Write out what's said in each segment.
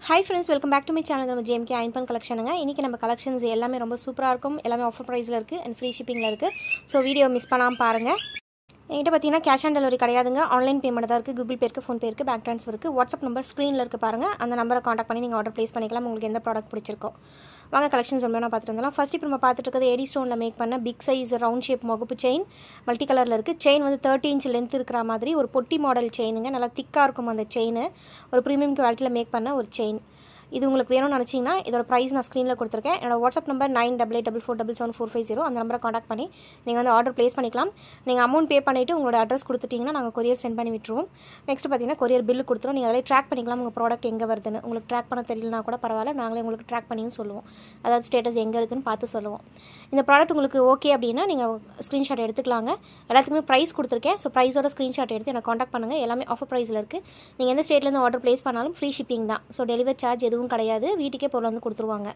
Hi friends, welcome back to my channel. நம்ம JMK Iron collectionங்க. இன்னைக்கு நம்ம collections எல்லாமே ரொம்ப சூப்பரா இருக்கும். எல்லாமே ஆஃபர் பிரைஸ்ல இருக்கு and free shippingல இருக்கு. So வீடியோ மிஸ் பண்ணாம பாருங்க. என்கிட்ட பார்த்தீங்கன்னா கேஷ் ஆன் டெலிவரி கிடையாதுங்க. ஆன்லைன் பேமெண்ட் தான் இருக்குது. கூகுள் பே இருக்குது, ஃபோன்பே இருக்குது, பேங்க் ட்ரான்ஸ்ஃபர் இருக்குது. வாட்ஸ்அப் நம்பர் ஸ்க்ரீனில் இருக்குது பாருங்கள். அந்த நம்பரை காண்டாக்ட் பண்ணி நீங்கள் ஆர்டர் ப்ளேஸ் பண்ணிக்கலாம். உங்களுக்கு எந்த ப்ராடக்ட் பிடிச்சிருக்கோ வாங்க கலெக்ஷன்ஸ் ரொம்ப நான் பார்த்துட்டு வந்தோம். ஃபர்ஸ்ட் இப்போ நம்ம பார்த்துட்டு இருக்கிறது ஏடி ஸ்டோனில் மேக் பண்ண பிக் சைஸ் ரவுண்ட் ஷேப் முகப்பு செயின் மல்டி கலரில் இருக்குது. செயின் வந்து 30 inch லென்த் இருக்கிற மாதிரி ஒரு பொட்டி மாடல் செயினுங்க. நல்லா திக்காக இருக்கும் அந்த செயின். ஒரு ப்ரீமியம் குவாலிட்டியில் மேக் பண்ண ஒரு செயின். இது உங்களுக்கு வேணும்னு நினச்சிங்கன்னா இதோட ப்ரைஸ் நான் ஸ்க்ரீனில் கொடுத்துருக்கேன். என்னோட வாட்ஸ்அப் நம்பர் 9884477450 அந்த நம்பரை காண்டாக்ட் பண்ணி நீங்கள் வந்து ஆர்டர் ப்ளேஸ் பண்ணிக்கலாம். நீங்கள் அமௌண்ட் பே பண்ணிவிட்டு உங்களோட அட்ரஸ் கொடுத்துட்டிங்கன்னா நாங்கள் கொரியர் சென்ட் பண்ணி விட்டுருவோம். நெக்ஸ்ட் பார்த்தீங்கன்னா கொரியர் பில்லு கொடுத்துரும். நீங்கள் அதில் ட்ராக் பண்ணிக்கலாம் உங்கள் ப்ராடக்ட் எங்கே வருதுன்னு. உங்களுக்கு ட்ராக் பண்ண தெரியலனா கூட பரவாயில்ல, நாங்களே உங்களுக்கு ட்ராக் பண்ணியும் சொல்லுவோம். அதாவது ஸ்டேட்டஸ் எங்கே இருக்குன்னு பார்த்து சொல்லுவோம். இந்த ப்ராடக்ட் உங்களுக்கு ஓகே அப்படின்னா நீங்கள் ஸ்க்ரீன்ஷாட் எடுத்துக்கலாங்க. எல்லாத்துக்குமே ப்ரைஸ் கொடுத்துருக்கேன். ஸோ ப்ரைஸோட ஸ்க்ரீன்ஷாட் எடுத்து எனக்கு காண்டாக்ட் பண்ணுங்கள். எல்லாமே ஆஃபர் ப்ரைஸில் இருக்குது. நீங்கள் எந்த ஸ்டேட்லேருந்து ஆர்டர் ப்ளேஸ் பண்ணாலும் ஃப்ரீ ஷிப்பிங் தான். ஸோ டெலிவரி சார்ஜ் எதுவும் கிடையாது. வீட்டுக்கே பொருள் வந்து கொடுத்துருவாங்க.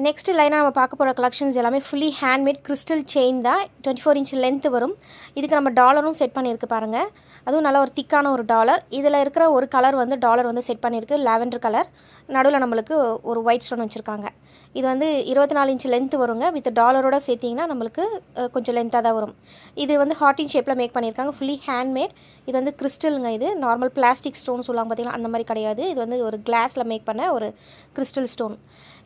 நெக்ஸ்ட் லைனாக நம்ம பார்க்க போகிற கலெக்ஷன்ஸ் எல்லாமே ஃபுல்லி ஹேண்ட்மேட் கிறிஸ்டல் செயின் தான். 24 inch லென்த் வரும். இதுக்கு நம்ம டாலரும் செட் பண்ணியிருக்கு பாருங்கள். அதுவும் நல்ல ஒரு திக்கான ஒரு டாலர். இதில் இருக்கிற ஒரு கலர் வந்து டாலர் வந்து செட் பண்ணியிருக்கு, லாவெண்டர் கலர். நடுவில் நம்மளுக்கு ஒரு ஒயிட் ஸ்டோன் வச்சுருக்காங்க. இது வந்து 24 inch லென்த் வருங்க. வித் டாலரோட சேர்த்திங்கன்னா நம்மளுக்கு கொஞ்சம் லென்த்தாக தான் வரும். இது வந்து ஹார்டின் ஷேப்பில் மேக் பண்ணியிருக்காங்க. Fully handmade. இது வந்து கிறிஸ்டலுங்க. இது நார்மல் பிளாஸ்டிக் ஸ்டோன் சொல்லுவாங்க பார்த்தீங்கன்னா, அந்த மாதிரி கிடையாது. இது வந்து ஒரு கிளாஸில் மேக் பண்ண ஒரு கிறிஸ்டல் ஸ்டோன்.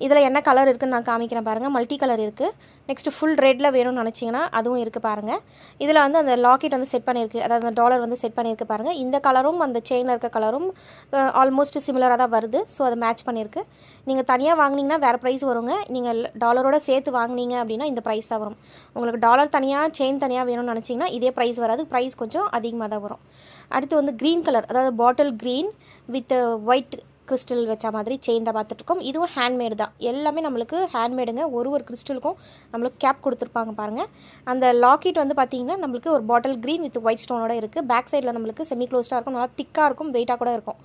இதில் என்ன கலர் இருக்குதுன்னு நான் காமிக்கிறேன் பாருங்கள். மல்டி கலர் இருக்குது. நெக்ஸ்ட்டு ஃபுல் ரெட்டில் வேணும்னு நினச்சிங்கன்னா அதுவும் இருக்குது பாருங்கள். இதில் வந்து அந்த லாக்கெட் வந்து செட் பண்ணியிருக்கு, அதாவது அந்த டாலர் வந்து செட் பண்ணியிருக்கு பாருங்கள். இந்த கலரும் அந்த செயினில் இருக்க கலரும் ஆல்மோஸ்ட் சிமிலராக தான் வருது. ஸோ அதை மேட்ச் பண்ணியிருக்கு. நீங்கள் தனியாக வாங்கினீங்கன்னா வேறு ப்ரைஸ் வருங்க. நீங்கள் டாலரோட சேர்த்து வாங்கினீங்க அப்படின்னா இந்த ப்ரைஸ் தான் வரும். உங்களுக்கு டாலர் தனியாக செயின் தனியாக வேணும்னு நினச்சிங்கன்னா இதே ப்ரைஸ் வராது. ப்ரைஸ் கொஞ்சம் அதிகமாக தான் வரும். அடுத்து வந்து க்ரீன் கலர், அதாவது bottle green with white crystal வச்ச மாதிரி செயின் தான் பார்த்துட்ருக்கோம். இதுவும் ஹேண்ட்மேடு தான். எல்லாமே நம்மளுக்கு ஹேண்ட்மேடுங்க. ஒரு கிறிஸ்டலுக்கும் நம்மளுக்கு கேப் கொடுத்துருப்பாங்க பாருங்கள். அந்த லாக்கெட் வந்து பார்த்திங்கன்னா நம்மளுக்கு ஒரு பாட்டில் க்ரீன் வித் ஒயிட் ஸ்டோனோட இருக்குது. பேக் சைடில் நம்மளுக்கு செமி க்ளோஸ்டாக இருக்கும். நல்லா திக்காக இருக்கும், வெயிட்டாக கூட இருக்கும்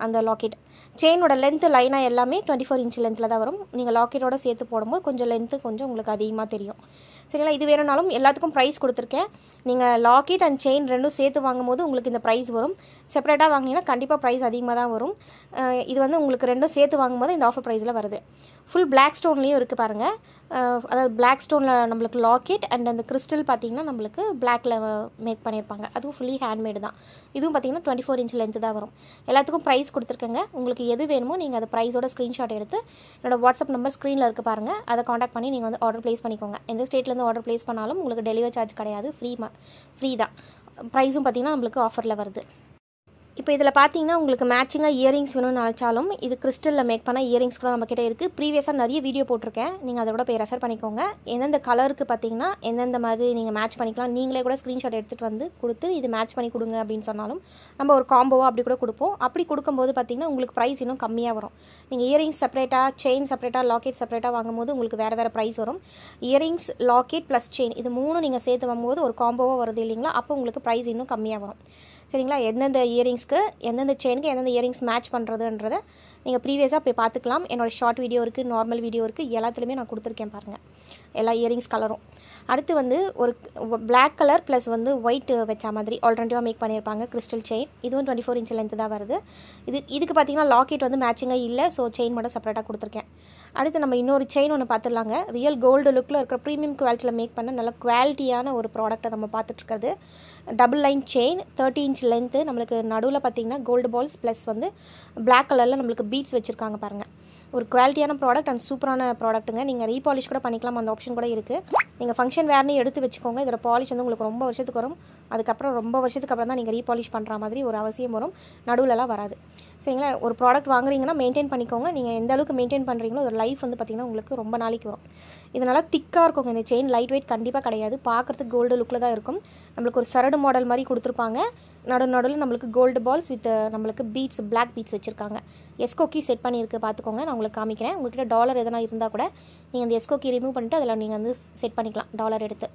அந்த லாக்கெட். செயினோட லென்த்து லைனாக எல்லாமே 24 inch லென்த்தில் தான் வரும். நீங்கள் லாக்கெட்டோட சேர்த்து போடும்போது கொஞ்சம் லென்த்து கொஞ்சம் உங்களுக்கு அதிகமாக தெரியும். சரிங்களா? இது வேணும்னாலும் எல்லாத்துக்கும் ப்ரைஸ் கொடுத்துருக்கேன். நீங்கள் லாக்கெட் அண்ட் செயின் ரெண்டும் சேர்த்து வாங்கும்போது உங்களுக்கு இந்த ப்ரைஸ் வரும். செப்பரேட்டாக வாங்கினீங்கன்னா கண்டிப்பாக ப்ரைஸ் அதிகமாக தான் வரும். இது வந்து உங்களுக்கு ரெண்டும் சேர்த்து வாங்கும்போது இந்த ஆஃபர் ப்ரைஸில் வருது. ஃபுல் பிளாக் ஸ்டோன்லேயும் இருக்குது பாருங்கள். அதாவது பிளாக் ஸ்டோனில் நம்மளுக்கு லாக்கெட் அண்ட் அந்த கிறிஸ்டல் பார்த்திங்கன்னா நம்மளுக்கு பிளாக்கில் மேக் பண்ணியிருப்பாங்க. அதுவும் ஃபுல்லி ஹேண்ட்மேடு தான். இதுவும் பார்த்திங்கன்னா 24 inch லென்த்து தான் வரும். எல்லாத்துக்கும் ப்ரைஸ் கொடுத்துருக்கேங்க. உங்களுக்கு எது வேணுமோ நீங்கள் அதை ப்ரைஸோட ஸ்க்ரீன்ஷாட் எடுத்து என்னோடய வாட்ஸ்அப் நம்பர் ஸ்க்ரீனில் இருக்குது பாருங்கள். அதை காண்டாக்ட் பண்ணி நீங்கள் வந்து ஆர்டர் ப்ளேஸ் பண்ணிக்கோங்க. எந்த ஸ்டேட்லேருந்து ஆர்டர் ப்ளேஸ் பண்ணாலும் உங்களுக்கு டெலிவரி சார்ஜ் கிடையாது. ஃப்ரீ தான். ப்ரைஸும் பார்த்திங்கன்னா நம்மளுக்கு ஆஃபரில் வருது. இப்போ இதில் பார்த்தீங்கன்னா உங்களுக்கு மேட்சிங்காக இயரிங்ஸ் வேணும்னு நினச்சாலும் இது கிறிஸ்டலில் மேக் பண்ண இயரிங்ஸ் கூட நம்மக்கிட்ட இருக்குது. ப்ரீவியஸாக நிறைய வீடியோ போட்டிருக்கேன். நீங்கள் அதோட போய் ரெஃபர் பண்ணிக்கோங்க. எந்தெந்த கலருக்கு பார்த்தீங்கன்னா எந்தெந்த மாதிரி நீங்கள் மேட்ச் பண்ணிக்கலாம். நீங்களே கூட ஸ்க்ரீன்ஷாட் எடுத்துகிட்டு வந்து கொடுத்து இது மேட்ச் பண்ணி கொடுங்க அப்படின்னு சொன்னாலும் நம்ம ஒரு காம்போவாக அப்படி கூட கொடுப்போம். அப்படி கொடுக்கும்போது பார்த்தீங்கன்னா உங்களுக்கு ப்ரைஸ் இன்னும் கம்மியாக வரும். நீங்கள் இயரிங்ஸ் செப்பரேட்டாக, செயின் செப்பரேட்டாக, லாக்கெட் செப்பரேட்டாக வாங்கும்போது உங்களுக்கு வேறு ப்ரைஸ் வரும். இயரிங்ஸ், லாக்கெட் ப்ளஸ் செயின் இது 3 நீங்கள் சேர்த்து வாங்கும்போது ஒரு காம்போவாக வருது இல்லைங்களா? அப்போ உங்களுக்கு ப்ரைஸ் இன்னும் கம்மியாக வரும். சரிங்களா? எந்தெந்த இயரிங்ஸ்க்கு எந்தெந்த செயினுக்கு எந்தெந்த இயரிங்ஸ் மேட்ச் பண்ணுறதுன்றதை நீங்கள் ப்ரீவியஸாக போய் பார்த்துக்கலாம். என்னோடய ஷார்ட் வீடியோ இருக்குது, நார்மல் வீடியோ இருக்குது, எல்லாத்துலேயுமே நான் கொடுத்துருக்கேன் பாருங்கள் எல்லா இயரிங்ஸ் கலரும். அடுத்து வந்து ஒரு பிளாக் கலர் ப்ளஸ் வந்து ஒயிட் வச்ச மாதிரி ஆல்டர்னேட்டிவாக மேக் பண்ணியிருப்பாங்க கிறிஸ்டல் செயின். இதுவும் 24 inch லென்த்து தான் வருது. இதுக்கு பார்த்தீங்கன்னா லாக்கெட் வந்து மேட்சிங்காக இல்லை. ஸோ செயின் மட்டும் செப்பரேட்டாக கொடுத்துருக்கேன். அடுத்து நம்ம இன்னொரு செயின் ஒன்று பார்த்துடலாங்க. ரியல் கோல்டு லுக்கில் இருக்கிற ப்ரீமியம் குவாலிட்டியில் மேக் பண்ண நல்ல குவாலிட்டியான ஒரு ப்ராடக்ட்டை நம்ம பார்த்துட்ருக்கிறது. Double line chain 30 inch length. நம்மளுக்கு நடுவில் பார்த்திங்கன்னா கோல்டு பால்ஸ் ப்ளஸ் வந்து பிளாக் கலரில் நம்மளுக்கு பீட்ஸ் வச்சுருக்காங்க பாருங்கள். ஒரு குவாலிட்டியான ப்ராடக்ட் அண்ட் சூப்பரான ப்ராடக்ட்டுங்க. நீங்கள் ரீபாலிஷ் கூட பண்ணிக்கலாம், அந்த ஆப்ஷன் கூட இருக்குது. நீங்கள் ஃபங்க்ஷன் வேர்னு எடுத்து வச்சுக்கோங்க. இதோட பாலிஷ் வந்து உங்களுக்கு ரொம்ப வருஷத்துக்கு வரும். அதுக்கப்புறம் ரொம்ப வருஷத்துக்கு அப்புறம் தான் நீங்கள் ரீபாலிஷ் பண்ணுற மாதிரி ஒரு அவசியம் வரும். நடுவிலலாம் வராது. சரிங்களா? ஒரு ப்ராடக்ட் வாங்குறீங்கன்னா மெயின்டைன் பண்ணிக்கோங்க. நீங்கள் எந்த அளவுக்கு மெயின்டைன் பண்ணுறீங்களோ ஒரு லைஃப் வந்து பார்த்திங்கன்னா உங்களுக்கு ரொம்ப நாளைக்கு வரும். இது நல்லா திக்காக இருக்குங்க. இந்த செயின் லைட் வெயிட் கண்டிப்பாக கிடையாது. பார்க்குறதுக்கு கோல்டு லுக்கில் தான் இருக்கும். நம்மளுக்கு ஒரு சரடு மாடல் மாதிரி கொடுத்துருப்பாங்க. நடுவில் நம்மளுக்கு கோல்டு பால்ஸ் வித் நம்மளுக்கு பீட்ஸ், பிளாக் பீட்ஸ் வச்சுருக்காங்க. எஸ்கோ கீ செட் பண்ணியிருக்கு பார்த்துக்கோங்க. நான் உங்களுக்கு காமிக்கிறேன். உங்கள்கிட்ட டாலர் எதனா இருந்தால் கூட நீங்கள் அந்த எஸ்கோ கீ ரிமூவ் பண்ணிட்டு அதில் நீங்கள் வந்து செட் பண்ணிக்கலாம் டாலர் எடுத்து.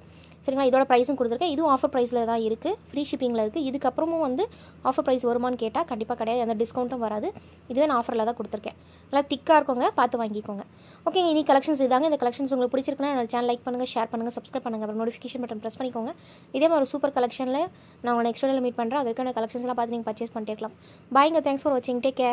சரிங்களா? இதோட ப்ரைஸும் கொடுத்துருக்கேன். இதுவும் ஆஃபர் ப்ரைஸில் தான் இருக்குது. ஃப்ரீ ஷிப்பிங்கில் இருக்குது. இதுக்கப்புறமும் வந்து ஆஃபர் ப்ரைஸ் வருமானு கேட்டால் கண்டிப்பாக கிடையாது. அந்த டிஸ்கவுண்ட்டும் வராது. இதுவே நான் ஆஃபரில் தான் கொடுத்துருக்கேன். நல்லா திக்காக இருக்கோங்க, பார்த்து வாங்கிக்கோங்க. ஓகேங்க, இனி கலெக்ஷன்ஸ் இதாங்க. இந்த கலெக்ஷன்ஸ் உங்களுக்கு பிடிச்சிருக்குன்னா என்னோட சேனல் லைக் பண்ணுங்கள், ஷேர் பண்ணுங்கள், சப்ஸ்கிரைப் பண்ணுங்கள், அப்புறம் நோட்டிஃபிகேஷன் பட்டன் ப்ரெஸ் பண்ணிக்கோங்க. இதே மாதிரி ஒரு சூப்பர் கலெக்ஷனில் நான் உங்களை நெக்ஸ்ட் வீடியோவில் மீட் பண்ணுறேன். அதற்கான கலெக்ஷன்ஸ்லாம் பார்த்து நீங்கள் பர்ச்சேஸ் பண்ணிட்டே இருக்கலாம். பாய்ங்க, தேங்க்ஸ் ஃபார் வாட்சிங், டேக் கேர்.